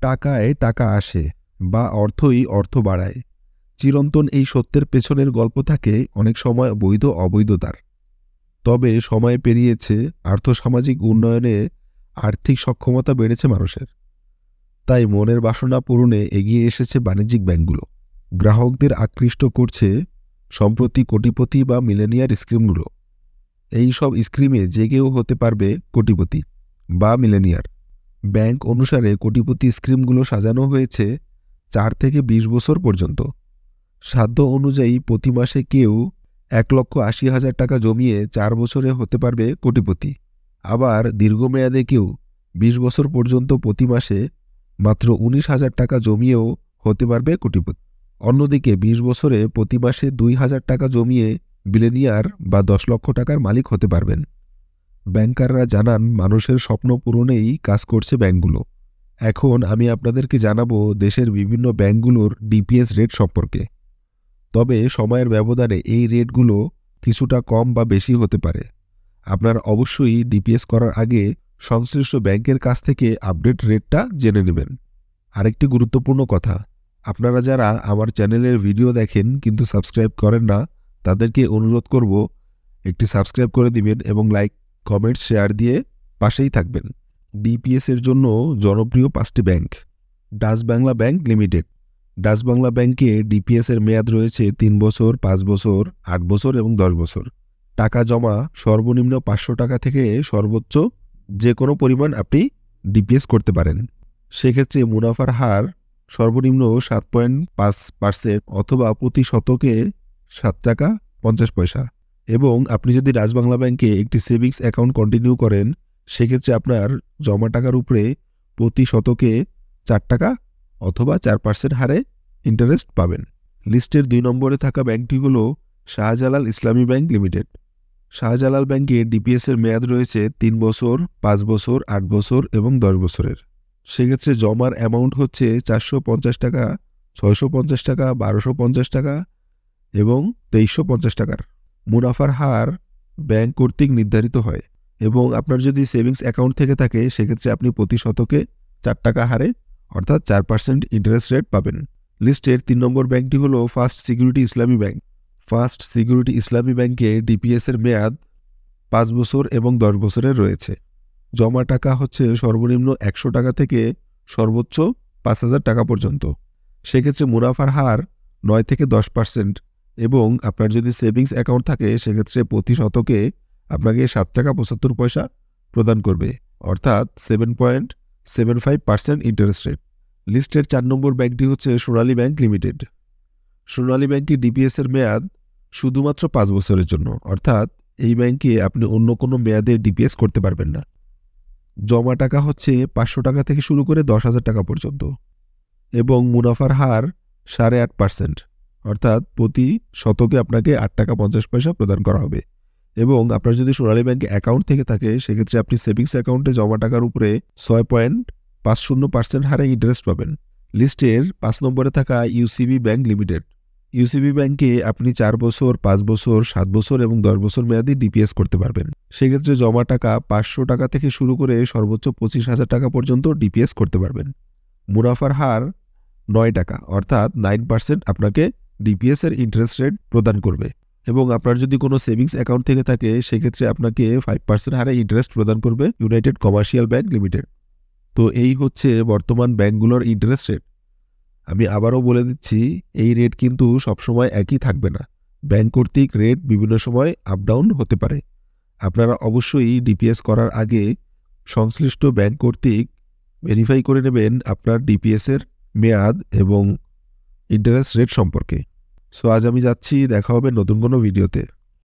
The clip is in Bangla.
টাকায় টাকা আসে বা অর্থই অর্থ বাড়ায়। চিরন্তন এই সত্যের পেছনের গল্প থাকে অনেক সময় বৈধ অবৈধতার। তবে সময় পেরিয়েছে, আর্থসামাজিক উন্নয়নে আর্থিক সক্ষমতা বেড়েছে মানুষের। তাই মনের বাসনা পূরণে এগিয়ে এসেছে বাণিজ্যিক ব্যাংকগুলো। গ্রাহকদের আকৃষ্ট করছে সম্প্রতি কোটিপতি বা মিলেনিয়ার স্কিমগুলো। এই সব স্কিমে যে কেউ হতে পারবে কোটিপতি বা মিলেনিয়ার। ব্যাংক অনুসারে কোটিপতি স্কিমগুলো সাজানো হয়েছে 4 থেকে 20 বছর পর্যন্ত। সাধ্য অনুযায়ী প্রতি মাসে কেউ 1,80,000 টাকা জমিয়ে 4 বছরে হতে পারবে কোটিপতি। আবার দীর্ঘমেয়াদে কেউ 20 বছর পর্যন্ত প্রতি মাসে মাত্র 19,000 টাকা জমিয়েও হতে পারবে কোটিপতি। অন্যদিকে 20 বছরে প্রতি মাসে 2,000 টাকা জমিয়ে বিলিয়নিয়ার বা 10 লক্ষ টাকার মালিক হতে পারবেন। ব্যাংকাররা জানান মানুষের স্বপ্ন পূরণেই কাজ করছে ব্যাংকগুলো। এখন আমি আপনাদেরকে জানাবো দেশের বিভিন্ন ব্যাংকগুলোর ডিপিএস রেট সম্পর্কে। তবে সময়ের ব্যবধানে এই রেটগুলো কিছুটা কম বা বেশি হতে পারে। আপনারা অবশ্যই ডিপিএস করার আগে সংশ্লিষ্ট ব্যাংকের কাছ থেকে আপডেট রেটটা জেনে নেবেন। আরেকটি গুরুত্বপূর্ণ কথা, আপনারা যারা আমার চ্যানেলের ভিডিও দেখেন কিন্তু সাবস্ক্রাইব করেন না, তাদেরকে অনুরোধ করব একটি সাবস্ক্রাইব করে দিবেন এবং লাইক, কমেন্টস, শেয়ার দিয়ে পাশেই থাকবেন। ডিপিএস এর জন্য জনপ্রিয় 5টি bank. Dutch Bangla bank limited. Dutch Bangla ব্যাংকে ডিপিএস এর মেয়াদ রয়েছে 3 বছর, 5 বছর, 8 বছর এবং 10 বছর। টাকা জমা সর্বনিম্ন 500 টাকা থেকে সর্বোচ্চ যে কোনো পরিমাণ আপনি ডিপিএস করতে পারেন। সেক্ষেত্রে মুনাফার হার সর্বনিম্ন 7.5% অথবা প্রতি শতকে 7 টাকা 50 পয়সা। এবং আপনি যদি ডাচ বাংলা ব্যাংকে একটি সেভিংস অ্যাকাউন্ট কন্টিনিউ করেন, সেক্ষেত্রে আপনার জমা টাকার উপরে প্রতি শতকে 4 টাকা অথবা 4% হারে ইন্টারেস্ট পাবেন। লিস্টের 2 নম্বরে থাকা ব্যাংকটি হল শাহজালাল ইসলামী ব্যাংক লিমিটেড। শাহজালাল ব্যাংকে ডিপিএস এর মেয়াদ রয়েছে 3 বছর, 5 বছর, 8 বছর এবং 10 বছরের। সেক্ষেত্রে জমার অ্যামাউন্ট হচ্ছে 450 টাকা, 650 টাকা, 1250 টাকা এবং 2350 টাকার। মুনাফার হার ব্যাংক কর্তৃক নির্ধারিত হয় এবং আপনার যদি সেভিংস অ্যাকাউন্ট থেকে থাকে সেক্ষেত্রে আপনি প্রতি শতকে 4 টাকা হারে অর্থাৎ 4% ইন্টারেস্ট রেট পাবেন। লিস্টের 3 নম্বর ব্যাংকটি হল ফার্স্ট সিকিউরিটি ইসলামী ব্যাংক। ফার্স্ট সিকিউরিটি ইসলামী ব্যাংকে ডিপিএস এর মেয়াদ 5 বছর এবং 10 বছরের রয়েছে। জমা টাকা হচ্ছে সর্বনিম্ন 100 টাকা থেকে সর্বোচ্চ 5,000 টাকা পর্যন্ত। সেক্ষেত্রে মুনাফার হার 9 থেকে 10% এবং আপনার যদি সেভিংস অ্যাকাউন্ট থাকে সেক্ষেত্রে প্রতি শতকে আপনাকে 7 টাকা 75 পয়সা প্রদান করবে, অর্থাৎ 7.75% ইন্টারেস্ট রেট। লিস্টের 4 নম্বর ব্যাংকটি হচ্ছে সোনালী ব্যাংক লিমিটেড। সোনালী ব্যাংকটি ডিপিএস এর মেয়াদ শুধুমাত্র 5 বছরের জন্য, অর্থাৎ এই ব্যাংকে আপনি অন্য কোনো মেয়াদে ডিপিএস করতে পারবেন না। জমা টাকা হচ্ছে 500 টাকা থেকে শুরু করে 10,000 টাকা পর্যন্ত এবং মুনাফার হার 8.5%, অর্থাৎ প্রতি শতকে আপনাকে 8 টাকা 50 পয়সা প্রদান করা হবে। এবং আপনার যদি সোনালী ব্যাংকে অ্যাকাউন্ট থেকে থাকে সেক্ষেত্রে আপনি সেভিংস অ্যাকাউন্টে জমা টাকার উপরে 6.50% হারে ইন্টারেস্ট পাবেন। লিস্টের 5 নম্বরে থাকা ইউসিবি ব্যাংক লিমিটেড। ইউসিবি ব্যাংকে আপনি 4 বছর, 5 বছর, 7 বছর এবং 10 বছর মেয়াদে ডিপিএস করতে পারবেন। সেক্ষেত্রে জমা টাকা 500 টাকা থেকে শুরু করে সর্বোচ্চ 25,000 টাকা পর্যন্ত ডিপিএস করতে পারবেন। মুনাফার হার 9 টাকা, অর্থাৎ 9% আপনাকে ডিপিএস এর ইন্টারেস্ট রেট প্রদান করবে। এবং আপনার যদি কোনো সেভিংস অ্যাকাউন্ট থেকে থাকে সেক্ষেত্রে আপনাকে 5% হারে ইন্টারেস্ট প্রদান করবে ইউনাইটেড কমার্শিয়াল ব্যাংক লিমিটেড। তো এই হচ্ছে বর্তমান ব্যাংকগুলোর ইন্টারেস্ট রেট। আমি আবারও বলে দিচ্ছি, এই রেট কিন্তু সবসময় একই থাকবে না। ব্যাংক কর্তৃক রেট বিভিন্ন সময় আপ ডাউন হতে পারে। আপনারা অবশ্যই ডিপিএস করার আগে সংশ্লিষ্ট ব্যাংক কর্তৃক ভেরিফাই করে নেবেন আপনার ডিপিএস এর মেয়াদ এবং ইন্টারেস্ট রেট সম্পর্কে। সো আজ আমি যাচ্ছি, দেখা হবে নতুন কোনো ভিডিওতে।